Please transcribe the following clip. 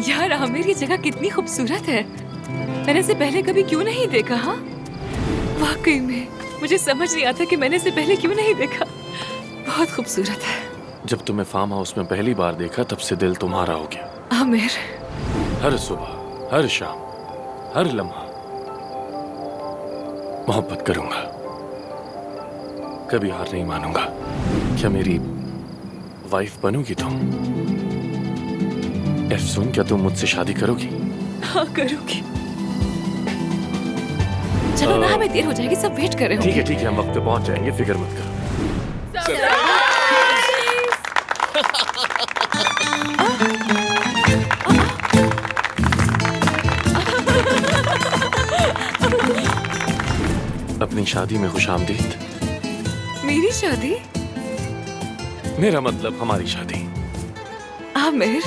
यार आमिर, ये जगह कितनी खूबसूरत है। मैंने इसे पहले कभी क्यों नहीं देखा? हाँ, वाकई में मुझे समझ नहीं आता कि मैंने इसे पहले क्यों नहीं देखा। बहुत खूबसूरत है। जब तुम्हें फार्म हाउस में पहली बार देखा तब से दिल तुम्हारा हो गया। आमिर, हर सुबह, हर शाम, हर लम्हा मोहब्बत करूंगा, कभी हार नहीं मानूंगा। क्या मेरी वाइफ बनोगी तुम? एफसून, क्या तुम मुझसे शादी करोगी? हाँ करूंगी। चलो ना, हमें देर हो जाएगी, सब वेट कर रहे ठीक होंगे। है ठीक है, हम वक्त पे पहुंच जाएंगे, फिक्र मत करो। अपनी शादी में खुशामदीद। मेरी शादी? मेरा मतलब हमारी शादी। आमिर,